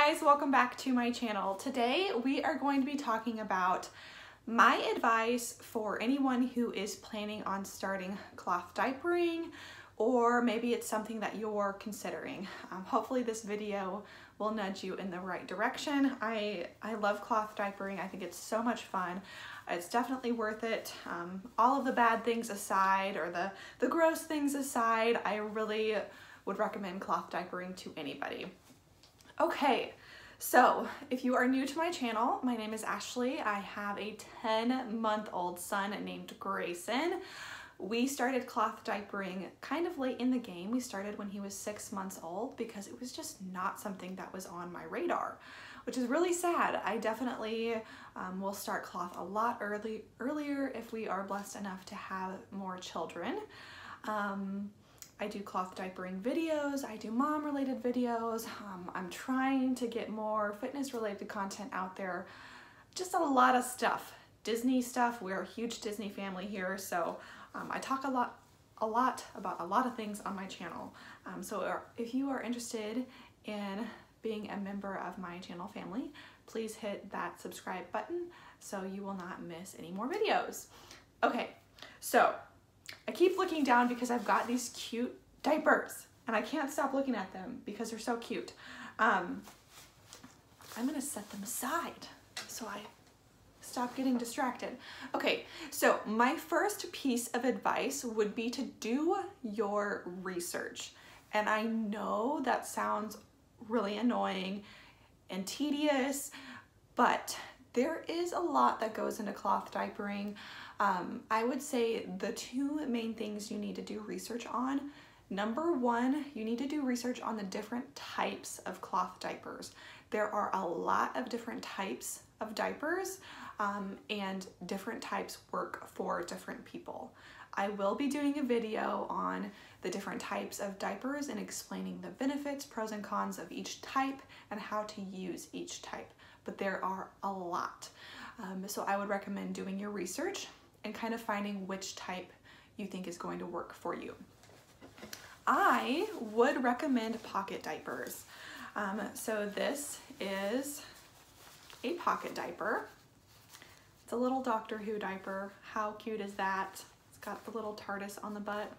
guys, welcome back to my channel. Today we are going to be talking about my advice for anyone who is planning on starting cloth diapering, or maybe it's something that you're considering. Hopefully this video will nudge you in the right direction. I love cloth diapering. I think it's so much fun. It's definitely worth it. All of the bad things aside, or the gross things aside, I really would recommend cloth diapering to anybody. Okay, so if you are new to my channel, my name is Ashley. I have a 10-month-old son named Grayson. We started cloth diapering kind of late in the game. We started when he was 6 months old because it was just not something that was on my radar, which is really sad. I definitely will start cloth a lot earlier if we are blessed enough to have more children. I do cloth diapering videos, I do mom-related videos, I'm trying to get more fitness-related content out there, just a lot of stuff. Disney stuff, we're a huge Disney family here, so I talk a lot about a lot of things on my channel. So if you are interested in being a member of my channel family, please hit that subscribe button so you will not miss any more videos. Okay, so I keep looking down because I've got these cute diapers and I can't stop looking at them because they're so cute. I'm gonna set them aside so I stop getting distracted. Okay, so my first piece of advice would be to do your research. And I know that sounds really annoying and tedious, but there is a lot that goes into cloth diapering. I would say the two main things you need to do research on. Number one, you need to do research on the different types of cloth diapers. There are a lot of different types of diapers, and different types work for different people. I will be doing a video on the different types of diapers and explaining the benefits, pros and cons of each type and how to use each type, but there are a lot. So I would recommend doing your research and kind of finding which type you think is going to work for you. I would recommend pocket diapers. So this is a pocket diaper. It's a little Doctor Who diaper. How cute is that? It's got the little TARDIS on the butt,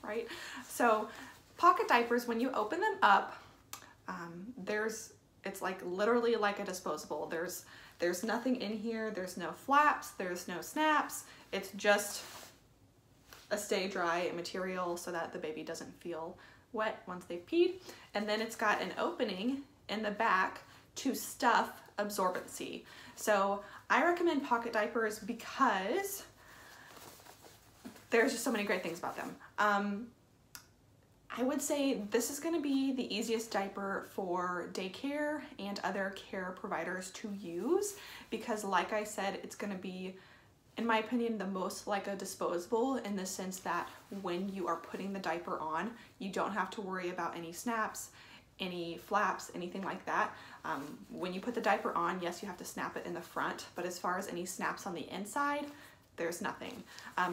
right? So pocket diapers, when you open them up, it's like literally like a disposable. There's nothing in here. There's no flaps. There's no snaps. It's just a stay dry material so that the baby doesn't feel wet once they've peed. And then it's got an opening in the back to stuff absorbency. So I recommend pocket diapers because there's just so many great things about them. I would say this is going to be the easiest diaper for daycare and other care providers to use because, like I said, it's going to be, in my opinion, the most like a disposable in the sense that when you are putting the diaper on, you don't have to worry about any snaps, any flaps, anything like that. When you put the diaper on, yes, you have to snap it in the front, but as far as any snaps on the inside, there's nothing.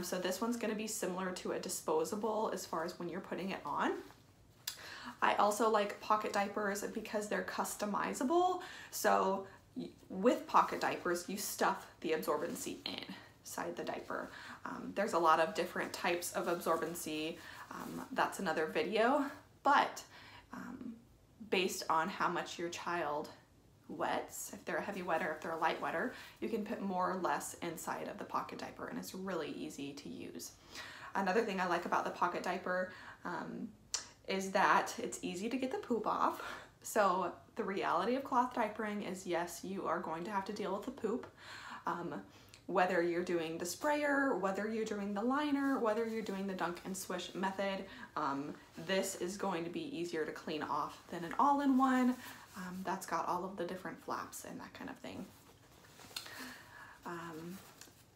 So this one's gonna be similar to a disposable as far as when you're putting it on. I also like pocket diapers because they're customizable. So with pocket diapers, you stuff the absorbency inside the diaper. There's a lot of different types of absorbency. That's another video, but based on how much your child wets, if they're a heavy wetter, if they're a light wetter, you can put more or less inside of the pocket diaper and it's really easy to use. Another thing I like about the pocket diaper is that it's easy to get the poop off. So the reality of cloth diapering is, yes, you are going to have to deal with the poop. Whether you're doing the sprayer, whether you're doing the liner, whether you're doing the dunk and swish method, this is going to be easier to clean off than an all-in-one that's got all of the different flaps and that kind of thing.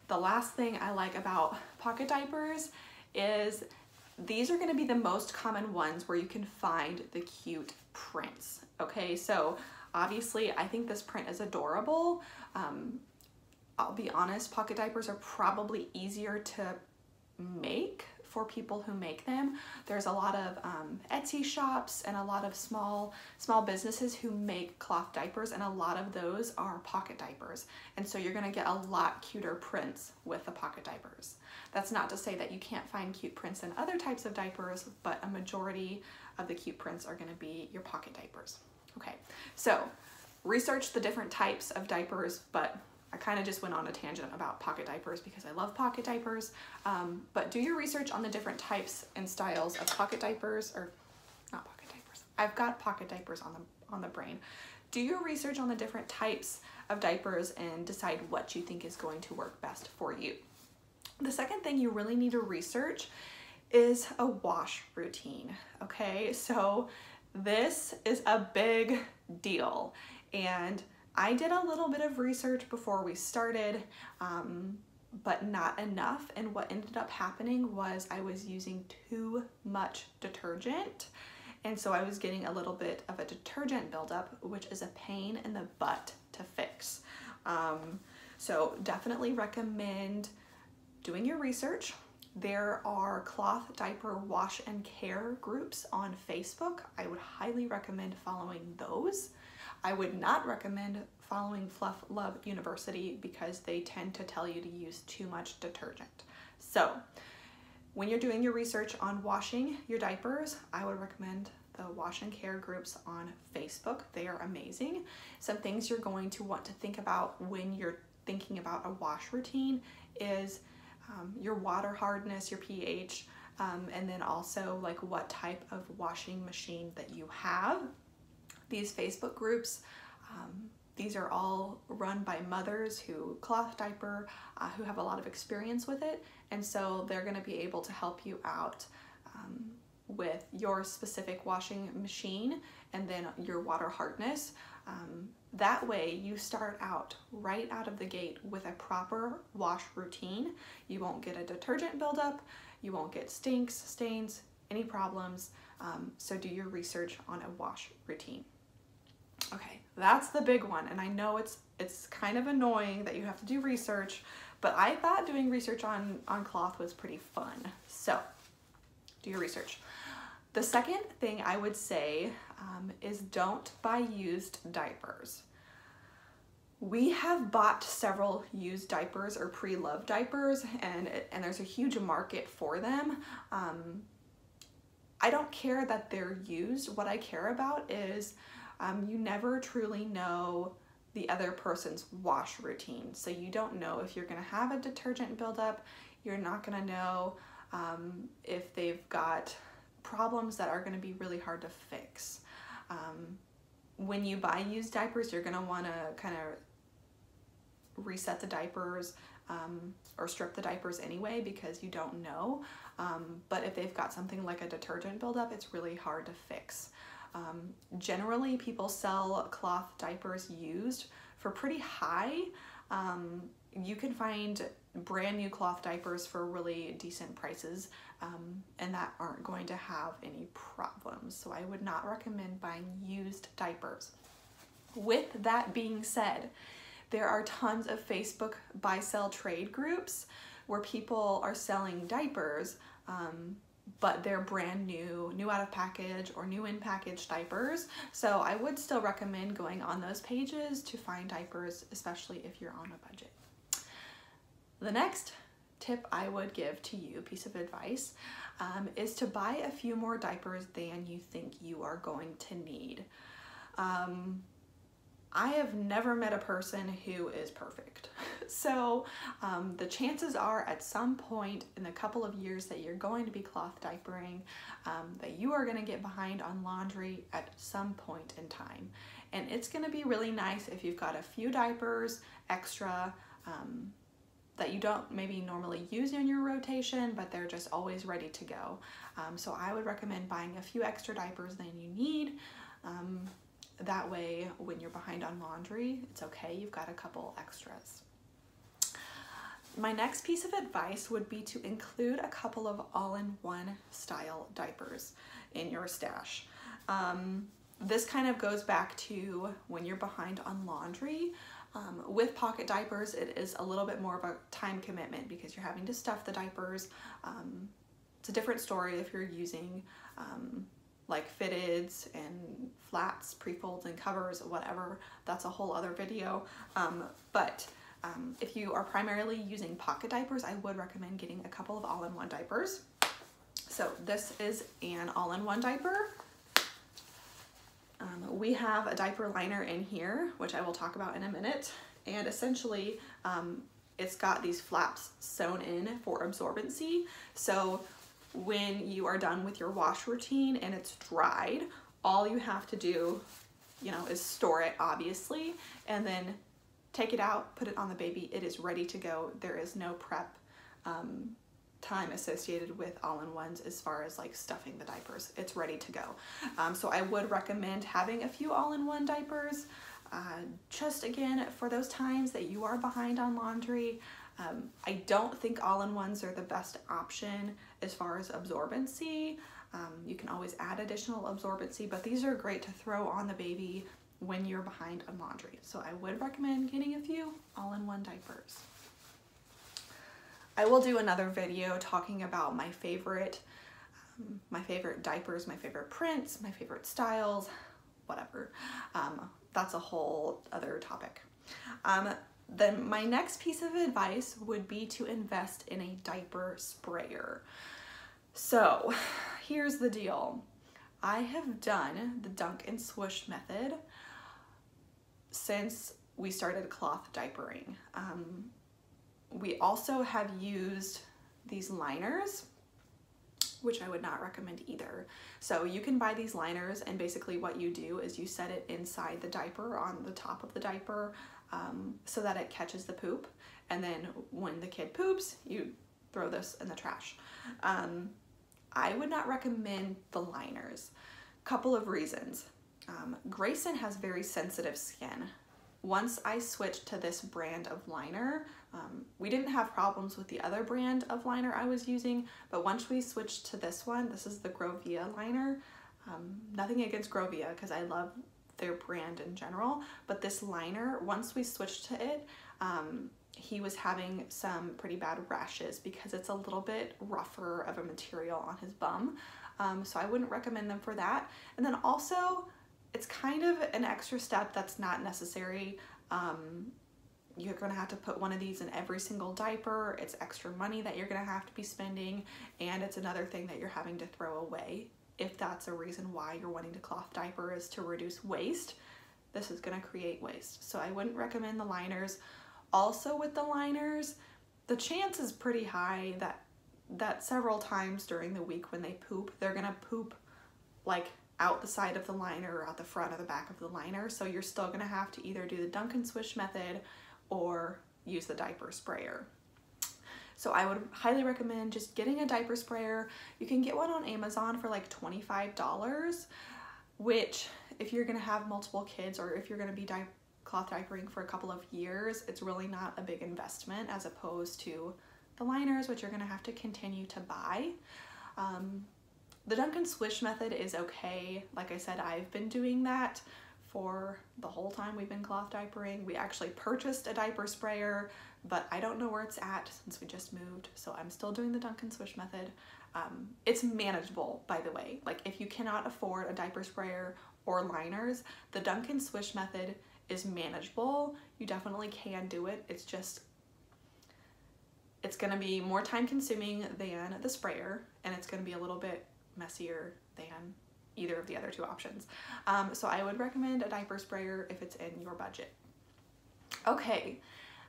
The last thing I like about pocket diapers is these are going to be the most common ones where you can find the cute prints. Okay, so obviously I think this print is adorable. I'll be honest, pocket diapers are probably easier to make for people who make them. There's a lot of Etsy shops and a lot of small businesses who make cloth diapers, and a lot of those are pocket diapers. And so you're gonna get a lot cuter prints with the pocket diapers. That's not to say that you can't find cute prints in other types of diapers, but a majority of the cute prints are gonna be your pocket diapers. Okay, so research the different types of diapers, but I kind of just went on a tangent about pocket diapers because I love pocket diapers. But do your research on the different types and styles of pocket diapers, or not pocket diapers. I've got pocket diapers on the brain. Do your research on the different types of diapers and decide what you think is going to work best for you. The second thing you really need to research is a wash routine. Okay, so this is a big deal, and I did a little bit of research before we started, but not enough. And what ended up happening was I was using too much detergent. And so I was getting a little bit of a detergent buildup, which is a pain in the butt to fix. So definitely recommend doing your research. There are cloth diaper wash and care groups on Facebook. I would highly recommend following those. I would not recommend following Fluff Love University because they tend to tell you to use too much detergent. So when you're doing your research on washing your diapers, I would recommend the wash and care groups on Facebook. They are amazing. Some things you're going to want to think about when you're thinking about a wash routine is your water hardness, your pH, and then also like what type of washing machine that you have. These Facebook groups, these are all run by mothers who cloth diaper, who have a lot of experience with it, and so they're going to be able to help you out with your specific washing machine and then your water hardness. That way you start out right out of the gate with a proper wash routine. You won't get a detergent buildup, you won't get stinks, stains, any problems. So do your research on a wash routine. Okay, that's the big one, and I know it's kind of annoying that you have to do research, but I thought doing research on cloth was pretty fun. So do your research. The second thing I would say is don't buy used diapers. We have bought several used diapers or pre-loved diapers, and there's a huge market for them. I don't care that they're used. What I care about is you never truly know the other person's wash routine. So you don't know if you're gonna have a detergent buildup. You're not gonna know if they've got problems that are gonna be really hard to fix. When you buy used diapers, you're gonna wanna kind of reset the diapers or strip the diapers anyway because you don't know. But if they've got something like a detergent buildup, it's really hard to fix. Generally, people sell cloth diapers used for pretty high. You can find brand new cloth diapers for really decent prices and that aren't going to have any problems. So I would not recommend buying used diapers. With that being said, there are tons of Facebook buy-sell trade groups where people are selling diapers, but they're brand new out of package or new in package diapers. So I would still recommend going on those pages to find diapers, especially if you're on a budget. The next tip I would give to you, piece of advice, is to buy a few more diapers than you think you are going to need. I have never met a person who is perfect. So the chances are at some point in the couple of years that you're going to be cloth diapering, that you are gonna get behind on laundry at some point in time. And it's gonna be really nice if you've got a few diapers extra that you don't maybe normally use in your rotation, but they're just always ready to go. So I would recommend buying a few extra diapers than you need. That way, when you're behind on laundry, it's okay, you've got a couple extras. My next piece of advice would be to include a couple of all-in-one style diapers in your stash. This kind of goes back to when you're behind on laundry. With pocket diapers, it is a little bit more of a time commitment because you're having to stuff the diapers. it's a different story if you're using like fitteds and flats, pre-folds and covers, whatever. That's a whole other video. But if you are primarily using pocket diapers, I would recommend getting a couple of all-in-one diapers. So this is an all-in-one diaper. We have a diaper liner in here, which I will talk about in a minute. And essentially, it's got these flaps sewn in for absorbency. So when you are done with your wash routine and it's dried, all you have to do, you know, is store it, obviously, and then take it out, put it on the baby. It is ready to go. There is no prep time associated with all-in-ones as far as like stuffing the diapers. It's ready to go. So I would recommend having a few all-in-one diapers, just again, for those times that you are behind on laundry. I don't think all-in-ones are the best option as far as absorbency. You can always add additional absorbency, but these are great to throw on the baby when you're behind on laundry. So I would recommend getting a few all-in-one diapers. I will do another video talking about my favorite diapers, my favorite prints, my favorite styles, whatever. That's a whole other topic. Then my next piece of advice would be to invest in a diaper sprayer. So here's the deal. I have done the dunk and swoosh method since we started cloth diapering. We also have used these liners, which I would not recommend either. So you can buy these liners, and basically what you do is you set it inside the diaper on the top of the diaper so that it catches the poop. And then when the kid poops, you throw this in the trash. I would not recommend the liners. Couple of reasons. Grayson has very sensitive skin. Once I switched to this brand of liner, we didn't have problems with the other brand of liner I was using, but once we switched to this one, this is the Grovia liner. Nothing against Grovia, because I love their brand in general, but this liner, once we switched to it, he was having some pretty bad rashes because it's a little bit rougher of a material on his bum. So I wouldn't recommend them for that. And then also, it's kind of an extra step that's not necessary. You're gonna have to put one of these in every single diaper. It's extra money that you're gonna have to be spending, and it's another thing that you're having to throw away. If that's a reason why you're wanting to cloth diaper, is to reduce waste, this is gonna create waste. So I wouldn't recommend the liners. Also with the liners, the chance is pretty high that several times during the week when they poop, they're gonna poop like out the side of the liner or out the front or the back of the liner. So you're still gonna have to either do the dunk and swish method or use the diaper sprayer. So I would highly recommend just getting a diaper sprayer. You can get one on Amazon for like $25, which if you're gonna have multiple kids or if you're gonna be cloth diapering for a couple of years, it's really not a big investment as opposed to the liners, which you're gonna have to continue to buy. The dunk and swish method is okay. Like I said, I've been doing that for the whole time we've been cloth diapering. We actually purchased a diaper sprayer, but I don't know where it's at since we just moved, so I'm still doing the dunk and swish method. It's manageable, by the way. Like if you cannot afford a diaper sprayer or liners, the dunk and swish method is manageable. You definitely can do it. It's just, it's gonna be more time consuming than the sprayer, and it's gonna be a little bit messier than either of the other two options. So I would recommend a diaper sprayer if it's in your budget. Okay,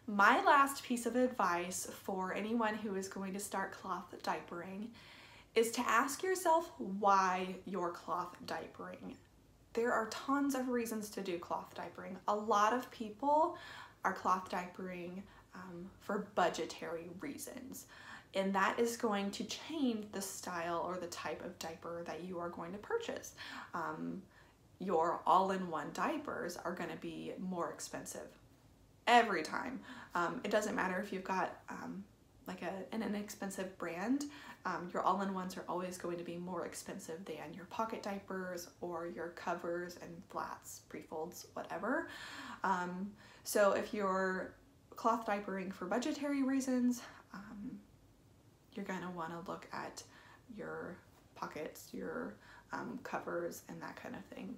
my last piece of advice for anyone who is going to start cloth diapering is to ask yourself why you're cloth diapering. There are tons of reasons to do cloth diapering. A lot of people are cloth diapering for budgetary reasons, and that is going to change the style or the type of diaper that you are going to purchase. Your all-in-one diapers are going to be more expensive every time. It doesn't matter if you've got like an inexpensive brand. Your all-in-ones are always going to be more expensive than your pocket diapers or your covers and flats, pre-folds, whatever. So if you're cloth diapering for budgetary reasons, you're going to want to look at your pockets, your covers, and that kind of thing.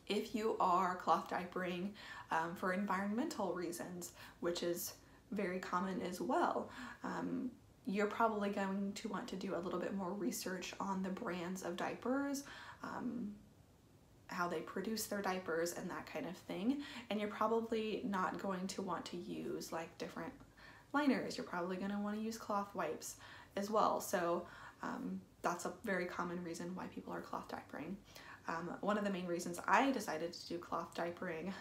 If you are cloth diapering for environmental reasons, which is very common as well, you're probably going to want to do a little bit more research on the brands of diapers, how they produce their diapers and that kind of thing. And you're probably not going to want to use like different liners. You're probably going to want to use cloth wipes as well. So that's a very common reason why people are cloth diapering. One of the main reasons I decided to do cloth diapering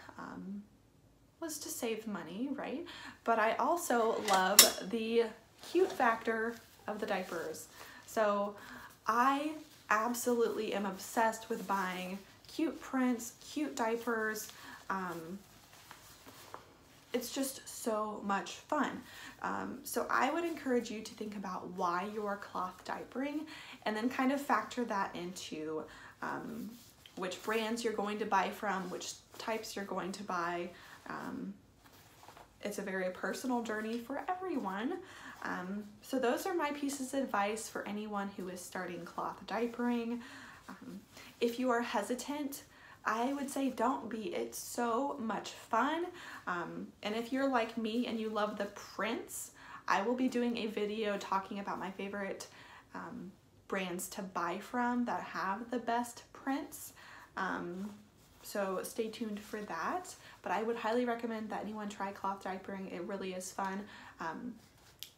was to save money, right? But I also love the cute factor of the diapers. So I absolutely am obsessed with buying cute prints, cute diapers. It's just so much fun. So I would encourage you to think about why you're cloth diapering and then kind of factor that into which brands you're going to buy from, which types you're going to buy. It's a very personal journey for everyone. So those are my pieces of advice for anyone who is starting cloth diapering. If you are hesitant, I would say don't be. It's so much fun. And if you're like me and you love the prints, I will be doing a video talking about my favorite brands to buy from that have the best prints. So stay tuned for that. But I would highly recommend that anyone try cloth diapering. It really is fun.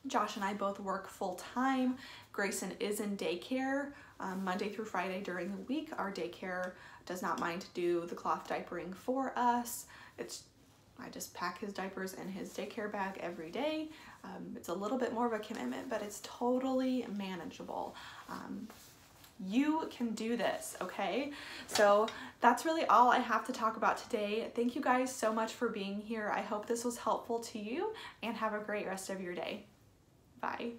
Josh and I both work full-time. Grayson is in daycare Monday through Friday during the week. Our daycare does not mind to do the cloth diapering for us. I just pack his diapers in his daycare bag every day. It's a little bit more of a commitment, but it's totally manageable. You can do this, okay? So that's really all I have to talk about today. Thank you guys so much for being here. I hope this was helpful to you, and have a great rest of your day. Bye.